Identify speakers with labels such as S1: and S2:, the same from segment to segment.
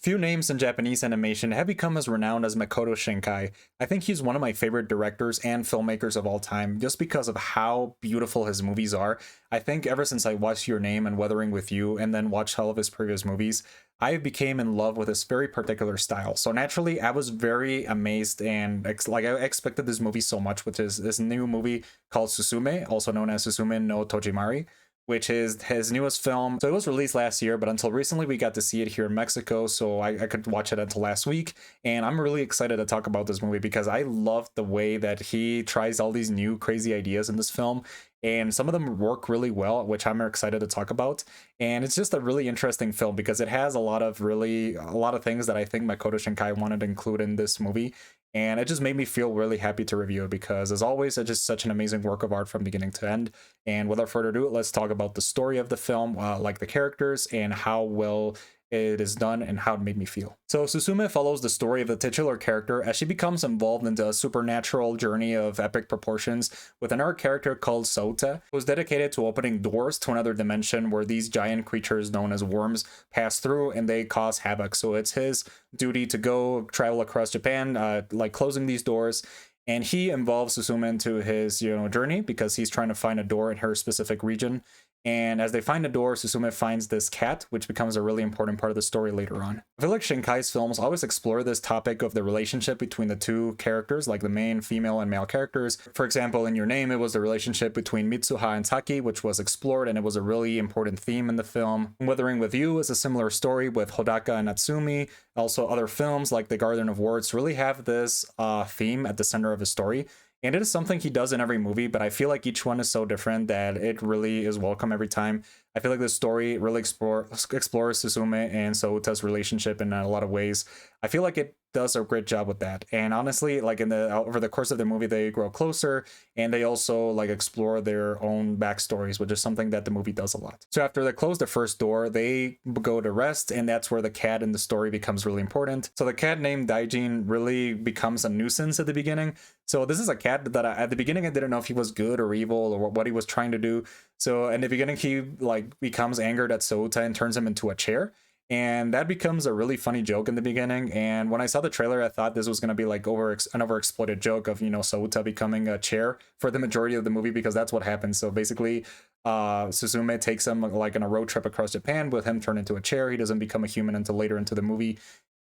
S1: Few names in Japanese animation have become as renowned as Makoto Shinkai. I think he's one of my favorite directors and filmmakers of all time just because of how beautiful his movies are. I think ever since I watched Your Name and Weathering with You and then watched all of his previous movies, I became in love with this very particular style. So naturally, I was very amazed and I expected this movie so much, which is this new movie called Suzume, also known as Suzume no Tojimari, which is his newest film. So it was released last year, but until recently we got to see it here in Mexico, so I could watch it until last week. And I'm really excited to talk about this movie because I love the way that he tries all these new crazy ideas in this film. And some of them work really well, which I'm excited to talk about. And it's just a really interesting film because it has a lot of things that I think Makoto Shinkai wanted to include in this movie. And it just made me feel really happy to review it because, as always, it's just such an amazing work of art from beginning to end. And without further ado, let's talk about the story of the film, like the characters and how well it is done and how it made me feel. So Suzume follows the story of the titular character as she becomes involved into a supernatural journey of epic proportions with another character called Sōta, who is dedicated to opening doors to another dimension where these giant creatures known as worms pass through and they cause havoc. So it's his duty to go travel across Japan, like closing these doors. And he involves Suzume into his journey because he's trying to find a door in her specific region. And as they find a door, Suzume finds this cat, which becomes a really important part of the story later on. I feel like Shinkai's films always explore this topic of the relationship between the two characters, like the main female and male characters. For example, in Your Name, it was the relationship between Mitsuha and Taki, which was explored, and it was a really important theme in the film. Weathering with You is a similar story with Hodaka and Natsumi. Also, other films like The Garden of Words really have this theme at the center of the story. And it is something he does in every movie, but I feel like each one is so different that it really is welcome every time. I feel like this story really explores Suzume and Sota's relationship in a lot of ways. I feel like it does a great job with that. And honestly, like over the course of the movie, they grow closer and they also like explore their own backstories, which is something that the movie does a lot. So after they close the first door, they go to rest, and that's where the cat in the story becomes really important. So the cat named Daijin really becomes a nuisance at the beginning. So this is a cat that at the beginning I didn't know if he was good or evil or what he was trying to do. So in the beginning he like becomes angered at Sota and turns him into a chair. And that becomes a really funny joke in the beginning. And when I saw the trailer, I thought this was going to be like an overexploited joke of, Sota becoming a chair for the majority of the movie, because that's what happens. So basically, Suzume takes him like on a road trip across Japan with him turned into a chair. He doesn't become a human until later into the movie.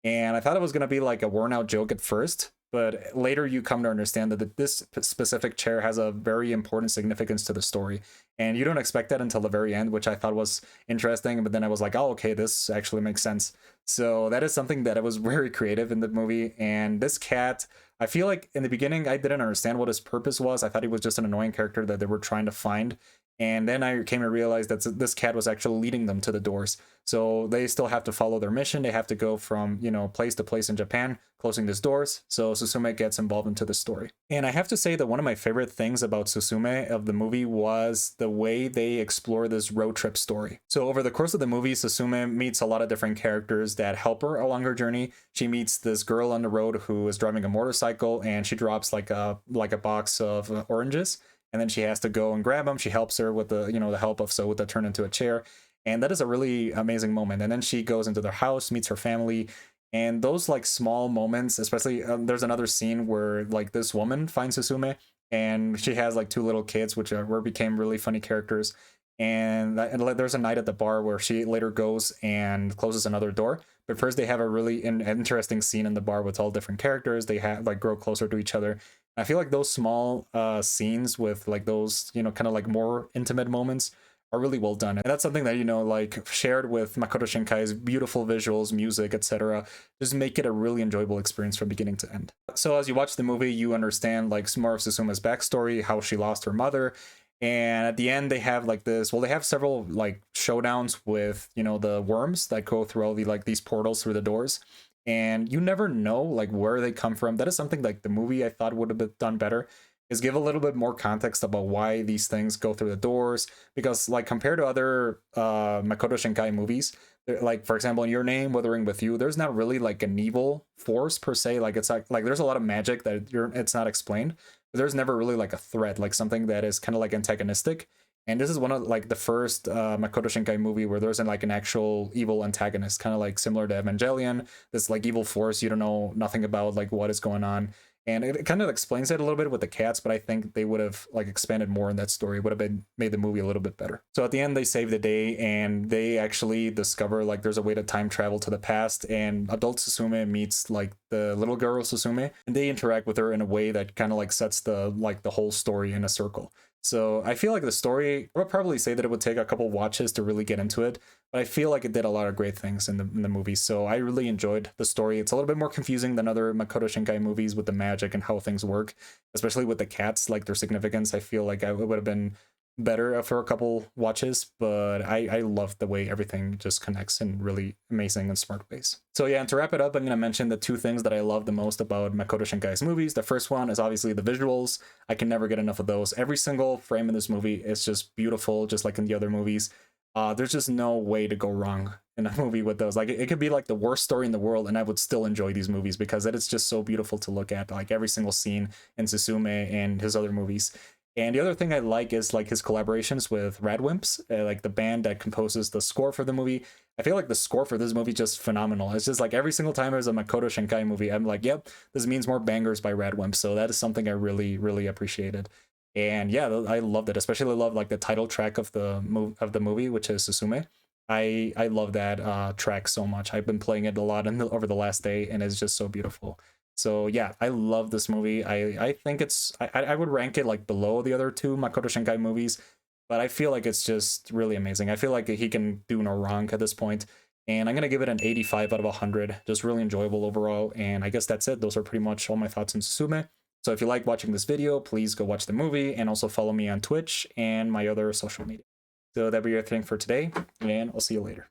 S1: And I thought it was going to be like a worn out joke at first, but later you come to understand that this specific chair has a very important significance to the story. And you don't expect that until the very end, which I thought was interesting. But then I was like, oh, okay, this actually makes sense. So that is something that was very creative in the movie. And this cat, I feel like in the beginning, I didn't understand what his purpose was. I thought he was just an annoying character that they were trying to find. And then I came to realize that this cat was actually leading them to the doors. So they still have to follow their mission. They have to go from, place to place in Japan, closing these doors. So Suzume gets involved into the story. And I have to say that one of my favorite things about Suzume of the movie was the way they explore this road trip story. So over the course of the movie, Suzume meets a lot of different characters that help her along her journey. She meets this girl on the road who is driving a motorcycle, and she drops like a box of oranges. And then she has to go and grab them. She helps her with the help of Sota turn into a chair. And that is a really amazing moment. And then she goes into their house, meets her family. And those like small moments, especially there's another scene where like this woman finds Suzume and she has like two little kids, which became really funny characters. And there's a night at the bar where she later goes and closes another door. But first they have a really interesting scene in the bar with all different characters. They have like grow closer to each other. I feel like those small scenes with like those, kind of like more intimate moments are really well done. And that's something that, like shared with Makoto Shinkai's beautiful visuals, music, etc., just make it a really enjoyable experience from beginning to end. So as you watch the movie, you understand like more of Suzume's backstory, how she lost her mother. And at the end, they have like they have several like showdowns with, the worms that go through all these portals through the doors. And you never know like where they come from. That is something like the movie I thought would have been done better, is give a little bit more context about why these things go through the doors. Because like compared to other Makoto Shinkai movies, like for example in Your Name, Weathering with You, there's not really like an evil force per se. Like it's like there's a lot of magic that it's not explained, but there's never really like a threat, like something that is kind of like antagonistic. And this is one of like the first Makoto Shinkai movie where there's like an actual evil antagonist, kind of like similar to Evangelion. This like evil force you don't know nothing about like what is going on, and it kind of explains it a little bit with the cats. But I think they would have like expanded more in that story. Would have been made the movie a little bit better. So at the end they save the day and they actually discover like there's a way to time travel to the past. And adult Suzume meets like the little girl Suzume, and they interact with her in a way that kind of like sets the whole story in a circle. So I feel like the story, I would probably say that it would take a couple watches to really get into it, but I feel like it did a lot of great things in the movie. So I really enjoyed the story. It's a little bit more confusing than other Makoto Shinkai movies with the magic and how things work, especially with the cats, like their significance. I feel like it would have been better for a couple watches, but I love the way everything just connects in really amazing and smart ways. So yeah, and to wrap it up, I'm going to mention the two things that I love the most about Makoto Shinkai's movies. The first one is obviously the visuals. I can never get enough of those. Every single frame in this movie is just beautiful, just like in the other movies. There's just no way to go wrong in a movie with those. Like it could be like the worst story in the world and I would still enjoy these movies because it is just so beautiful to look at, like every single scene in Suzume and his other movies. And the other thing I like is like his collaborations with Radwimps, like the band that composes the score for the movie. I feel like the score for this movie is just phenomenal. It's just like every single time there's a Makoto Shinkai movie, I'm like, yep, this means more bangers by Radwimps. So that is something I really, really appreciated. And yeah, I loved it. Especially love like the title track of the movie, which is Suzume. I love that track so much. I've been playing it a lot over the last day, and it's just so beautiful. So yeah, I love this movie. I think I would rank it like below the other two Makoto Shinkai movies, but I feel like it's just really amazing. I feel like he can do no wrong at this point, and I'm gonna give it an 85 out of 100. Just really enjoyable overall, and I guess that's it. Those are pretty much all my thoughts on Suzume. So if you like watching this video, please go watch the movie and also follow me on Twitch and my other social media. So that'll be everything for today, and I'll see you later.